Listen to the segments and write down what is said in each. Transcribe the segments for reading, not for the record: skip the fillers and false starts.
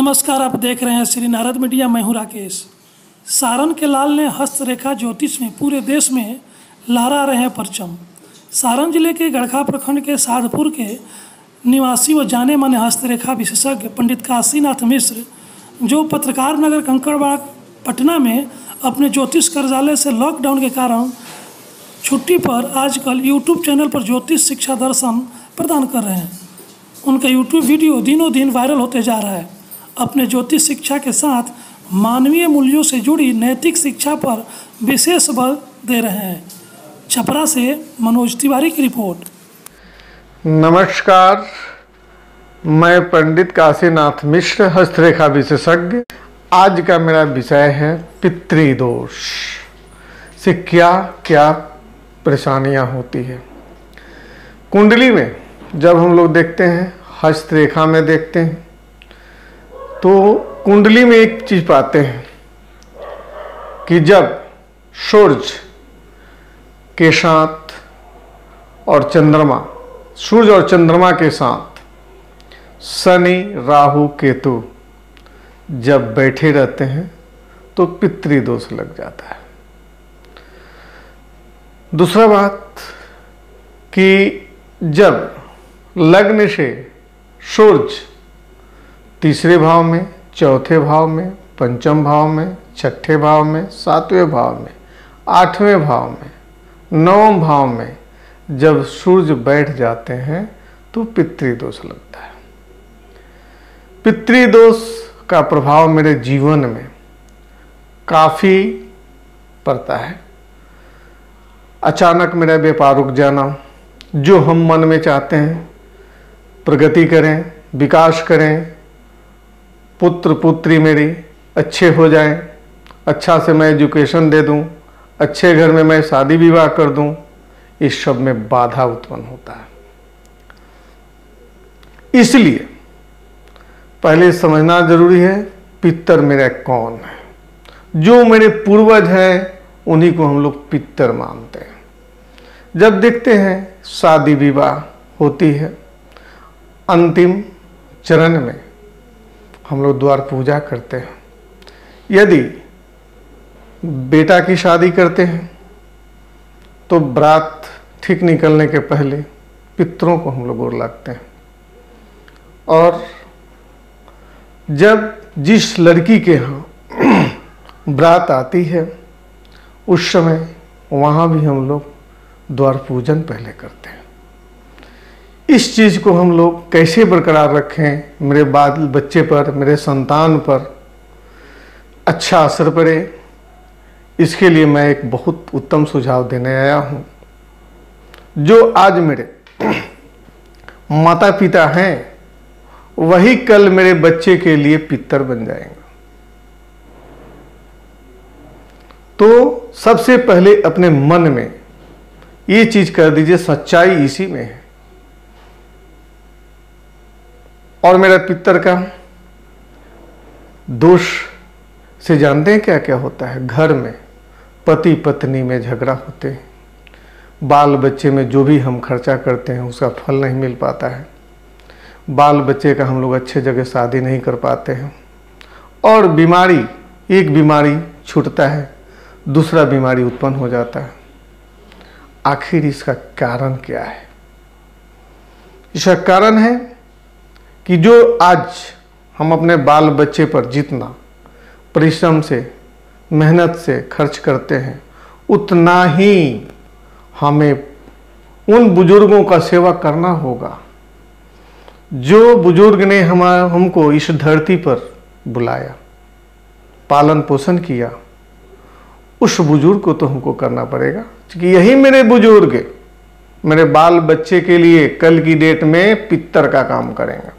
नमस्कार, आप देख रहे हैं श्री नारद मीडिया। मैं हूं राकेश। सारण के लाल ने हस्तरेखा ज्योतिष में पूरे देश में लहरा रहे हैं परचम। सारण जिले के गड़खा प्रखंड के साधपुर के निवासी व जाने माने हस्तरेखा विशेषज्ञ पंडित काशीनाथ मिश्र, जो पत्रकार नगर कंकड़बाग पटना में अपने ज्योतिष कार्यालय से लॉकडाउन के कारण छुट्टी पर आजकल यूट्यूब चैनल पर ज्योतिष शिक्षा दर्शन प्रदान कर रहे हैं। उनका यूट्यूब वीडियो दिनों दिन वायरल होते जा रहा है। अपने ज्योतिष शिक्षा के साथ मानवीय मूल्यों से जुड़ी नैतिक शिक्षा पर विशेष बल दे रहे हैं। छपरा से मनोज तिवारी की रिपोर्ट। नमस्कार, मैं पंडित काशीनाथ मिश्र, हस्तरेखा विशेषज्ञ। आज का मेरा विषय है पितृदोष से क्या क्या परेशानियां होती है। कुंडली में जब हम लोग देखते हैं, हस्तरेखा में देखते हैं, तो कुंडली में एक चीज पाते हैं कि जब सूर्य के साथ और चंद्रमा, सूर्य और चंद्रमा के साथ शनि राहु केतु जब बैठे रहते हैं तो पितृदोष लग जाता है। दूसरा बात कि जब लग्न से सूर्य तीसरे भाव में, चौथे भाव में, पंचम भाव में, छठे भाव में, सातवें भाव में, आठवें भाव में, नवम भाव में जब सूर्य बैठ जाते हैं तो पितृदोष लगता है। पितृदोष का प्रभाव मेरे जीवन में काफ़ी पड़ता है। अचानक मेरा व्यापार रुक जाना, जो हम मन में चाहते हैं, प्रगति करें, विकास करें, पुत्र पुत्री मेरी अच्छे हो जाएं, अच्छा से मैं एजुकेशन दे दूं, अच्छे घर में मैं शादी विवाह कर दूं, इस सब में बाधा उत्पन्न होता है। इसलिए पहले समझना जरूरी है पितर मेरा कौन है। जो मेरे पूर्वज हैं उन्हीं को हम लोग पितर मानते हैं। जब देखते हैं शादी विवाह होती है, अंतिम चरण में हम लोग द्वार पूजा करते हैं। यदि बेटा की शादी करते हैं तो बारात ठीक निकलने के पहले पितरों को हम लोग गोर लगते हैं। और जब जिस लड़की के यहाँ बारात आती है उस समय वहाँ भी हम लोग द्वार पूजन पहले करते हैं। इस चीज़ को हम लोग कैसे बरकरार रखें, मेरे बाल बच्चे पर, मेरे संतान पर अच्छा असर पड़े, इसके लिए मैं एक बहुत उत्तम सुझाव देने आया हूँ। जो आज मेरे माता पिता हैं वही कल मेरे बच्चे के लिए पितर बन जाएंगे। तो सबसे पहले अपने मन में ये चीज कर दीजिए, सच्चाई इसी में है। और मेरा पितर का दोष से जानते हैं क्या क्या होता है। घर में पति पत्नी में झगड़ा होते हैं, बाल बच्चे में जो भी हम खर्चा करते हैं उसका फल नहीं मिल पाता है, बाल बच्चे का हम लोग अच्छे जगह शादी नहीं कर पाते हैं, और बीमारी, एक बीमारी छूटता है दूसरा बीमारी उत्पन्न हो जाता है। आखिर इसका कारण क्या है? इसका कारण है कि जो आज हम अपने बाल बच्चे पर जितना परिश्रम से, मेहनत से खर्च करते हैं, उतना ही हमें उन बुजुर्गों का सेवा करना होगा। जो बुजुर्ग ने हमको इस धरती पर बुलाया, पालन पोषण किया, उस बुजुर्ग को तो हमको करना पड़ेगा, क्योंकि यही मेरे बुजुर्ग मेरे बाल बच्चे के लिए कल की डेट में पितर का काम करेंगे।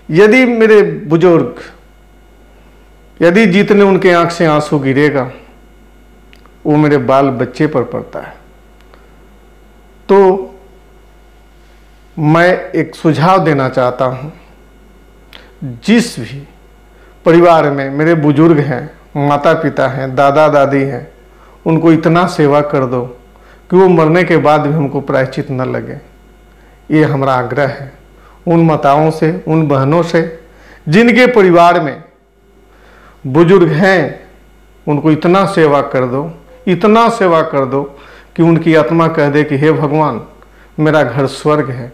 यदि मेरे बुजुर्ग, यदि जितने उनके आंख से आंसू गिरेगा वो मेरे बाल बच्चे पर पड़ता है, तो मैं एक सुझाव देना चाहता हूं। जिस भी परिवार में मेरे बुजुर्ग हैं, माता पिता हैं, दादा दादी हैं, उनको इतना सेवा कर दो कि वो मरने के बाद भी हमको प्रायश्चित न लगे। ये हमारा आग्रह है उन माताओं से, उन बहनों से जिनके परिवार में बुजुर्ग हैं, उनको इतना सेवा कर दो, इतना सेवा कर दो कि उनकी आत्मा कह दे कि हे भगवान, मेरा घर स्वर्ग है,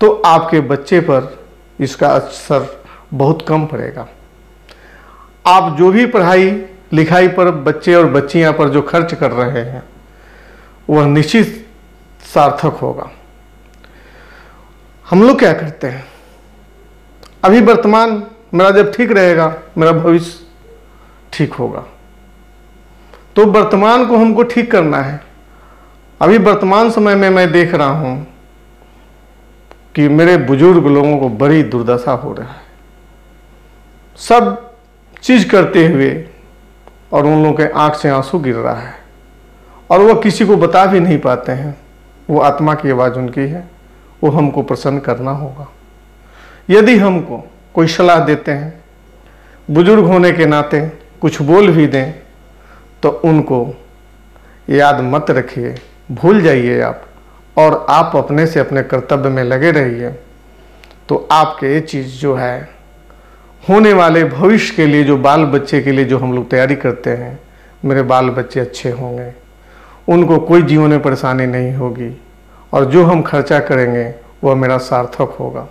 तो आपके बच्चे पर इसका असर बहुत कम पड़ेगा। आप जो भी पढ़ाई लिखाई पर बच्चे और बच्चियां पर जो खर्च कर रहे हैं वह निश्चित सार्थक होगा। हम लोग क्या करते हैं, अभी वर्तमान मेरा जब ठीक रहेगा मेरा भविष्य ठीक होगा, तो वर्तमान को हमको ठीक करना है। अभी वर्तमान समय में मैं देख रहा हूं कि मेरे बुजुर्ग लोगों को बड़ी दुर्दशा हो रहा है, सब चीज करते हुए और उन लोगों के आंख से आंसू गिर रहा है और वह किसी को बता भी नहीं पाते हैं। वो आत्मा की आवाज़ उनकी है, वो हमको प्रसन्न करना होगा। यदि हमको कोई सलाह देते हैं, बुजुर्ग होने के नाते कुछ बोल भी दें, तो उनको याद मत रखिए, भूल जाइए आप, और आप अपने से अपने कर्तव्य में लगे रहिए। तो आपके ये चीज़ जो है होने वाले भविष्य के लिए, जो बाल बच्चे के लिए जो हम लोग तैयारी करते हैं, मेरे बाल बच्चे अच्छे होंगे, उनको कोई जीवन में परेशानी नहीं होगी, और जो हम खर्चा करेंगे वह मेरा सार्थक होगा।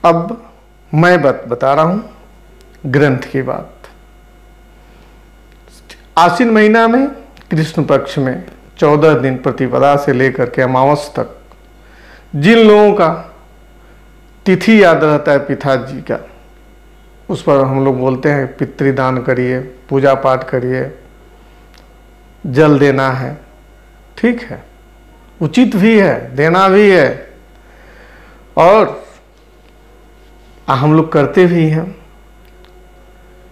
अब मैं बता रहा हूँ ग्रंथ की बात। आश्विन महीना में कृष्ण पक्ष में 14 दिन प्रतिपदा से लेकर के अमावस तक जिन लोगों का तिथि याद रहता है पिताजी का, उस पर हम लोग बोलते हैं पितृदान करिए, पूजा पाठ करिए, जल देना है। ठीक है, उचित भी है, देना भी है, और हम लोग करते भी हैं।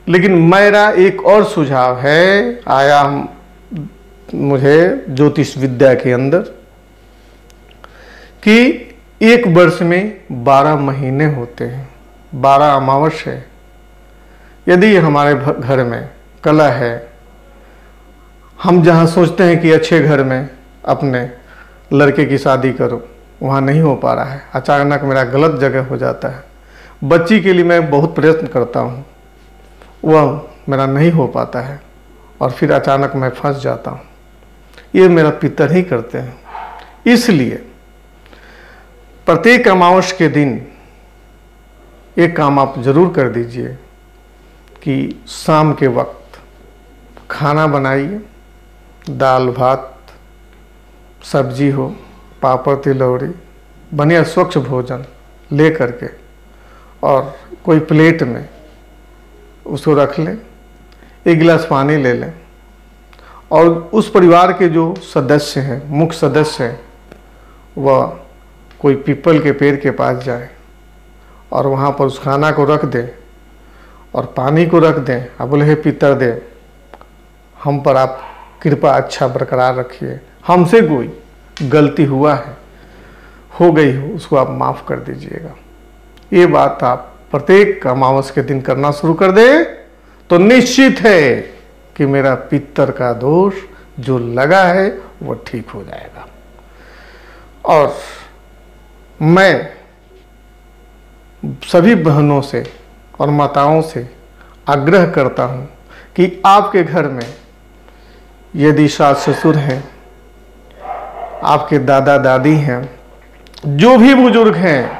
लेकिन मेरा एक और सुझाव है, आया मुझे ज्योतिष विद्या के अंदर, कि एक वर्ष में 12 महीने होते हैं, 12 अमावस है। यदि हमारे घर में कलह है, हम जहाँ सोचते हैं कि अच्छे घर में अपने लड़के की शादी करो, वहाँ नहीं हो पा रहा है, अचानक मेरा गलत जगह हो जाता है। बच्ची के लिए मैं बहुत प्रयत्न करता हूँ, वह मेरा नहीं हो पाता है, और फिर अचानक मैं फंस जाता हूँ। ये मेरा पितर ही करते हैं। इसलिए प्रत्येक अमावस के दिन एक काम आप जरूर कर दीजिए कि शाम के वक्त खाना बनाइए, दाल भात सब्जी हो, पापड़ तिलौरी, बढ़िया स्वच्छ भोजन ले करके, और कोई प्लेट में उसको रख लें, एक गिलास पानी ले लें, और उस परिवार के जो सदस्य हैं, मुख्य सदस्य हैं, वह कोई पीपल के पेड़ के पास जाए और वहाँ पर उस खाना को रख दें और पानी को रख दें, अब बोले हे पितर देव, हम पर आप कृपा अच्छा बरकरार रखिए, हमसे कोई गलती हुआ है, हो गई हो, उसको आप माफ़ कर दीजिएगा। ये बात आप प्रत्येक अमावस के दिन करना शुरू कर दें तो निश्चित है कि मेरा पितर का दोष जो लगा है वो ठीक हो जाएगा। और मैं सभी बहनों से और माताओं से आग्रह करता हूँ कि आपके घर में यदि सास ससुर हैं, आपके दादा दादी हैं, जो भी बुजुर्ग हैं,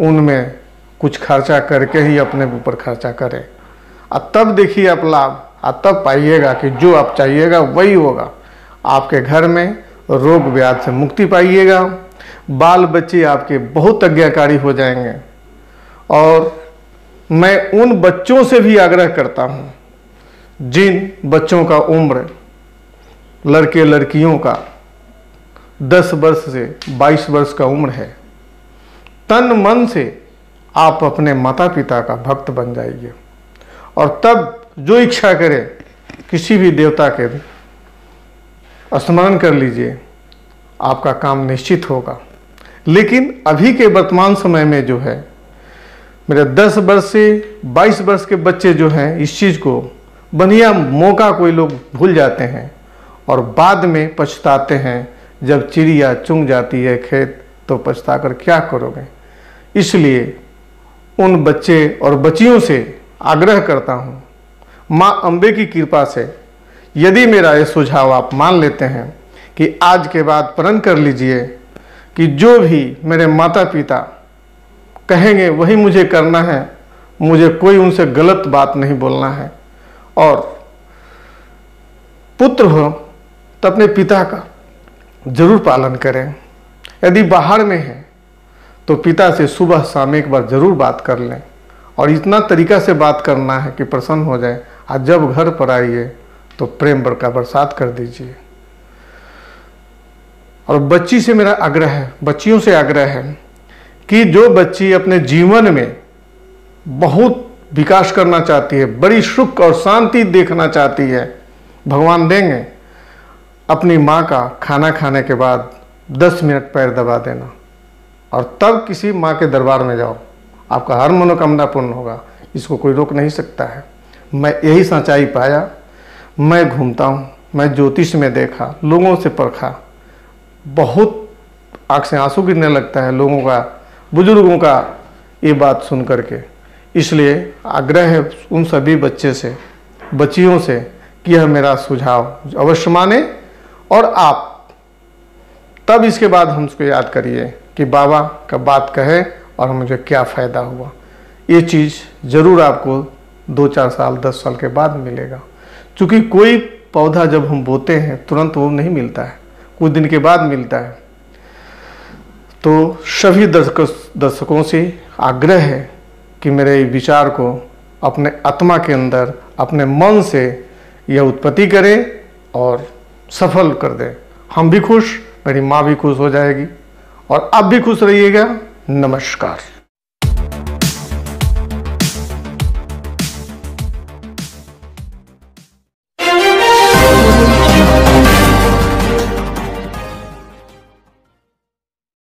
उनमें कुछ खर्चा करके ही अपने ऊपर खर्चा करें, और तब देखिए आप लाभ, और तब पाइएगा कि जो आप चाहिएगा वही होगा। आपके घर में रोग व्याधि से मुक्ति पाइएगा, बाल बच्चे आपके बहुत आज्ञाकारी हो जाएंगे। और मैं उन बच्चों से भी आग्रह करता हूँ जिन बच्चों का उम्र, लड़के लड़कियों का 10 वर्ष से 22 वर्ष का उम्र है, तन मन से आप अपने माता पिता का भक्त बन जाइए, और तब जो इच्छा करे किसी भी देवता के स्मरण कर लीजिए, आपका काम निश्चित होगा। लेकिन अभी के वर्तमान समय में जो है, मेरे 10 वर्ष से 22 वर्ष के बच्चे जो हैं, इस चीज़ को बढ़िया मौका कोई लोग भूल जाते हैं और बाद में पछताते हैं। जब चिड़िया चुंग जाती है खेत तो पछता कर क्या करोगे। इसलिए उन बच्चे और बच्चियों से आग्रह करता हूँ, माँ अम्बे की कृपा से यदि मेरा ये सुझाव आप मान लेते हैं कि आज के बाद प्रण कर लीजिए कि जो भी मेरे माता पिता कहेंगे वही मुझे करना है, मुझे कोई उनसे गलत बात नहीं बोलना है। और पुत्र हो तो अपने पिता का जरूर पालन करें। यदि बाहर में है तो पिता से सुबह शाम एक बार जरूर बात कर लें, और इतना तरीका से बात करना है कि प्रसन्न हो जाए। आज जब घर पर आइए तो प्रेम का बरसात कर दीजिए। और बच्ची से मेरा आग्रह है, बच्चियों से आग्रह है कि जो बच्ची अपने जीवन में बहुत विकास करना चाहती है, बड़ी सुख और शांति देखना चाहती है, भगवान देंगे। अपनी माँ का खाना खाने के बाद 10 मिनट पैर दबा देना और तब किसी माँ के दरबार में जाओ, आपका हर मनोकामना पूर्ण होगा। इसको कोई रोक नहीं सकता है। मैं यही सच्चाई पाया। मैं घूमता हूँ, मैं ज्योतिष में देखा, लोगों से परखा, बहुत आँख से आंसू गिरने लगता है लोगों का, बुजुर्गों का ये बात सुन करके। इसलिए आग्रह है उन सभी बच्चे से, बच्चियों से कि यह मेरा सुझाव अवश्य माने। और आप तब इसके बाद हमको याद करिए कि बाबा का बात कहे और मुझे क्या फ़ायदा हुआ। ये चीज़ ज़रूर आपको 2-4 साल 10 साल के बाद मिलेगा। क्योंकि कोई पौधा जब हम बोते हैं तुरंत वो नहीं मिलता है, कुछ दिन के बाद मिलता है। तो सभी दर्शकों से आग्रह है कि मेरे विचार को अपने आत्मा के अंदर, अपने मन से यह उत्पत्ति करें और सफल कर दें। हम भी खुश, मेरी माँ भी खुश हो जाएगी और आप भी खुश रहिएगा। नमस्कार।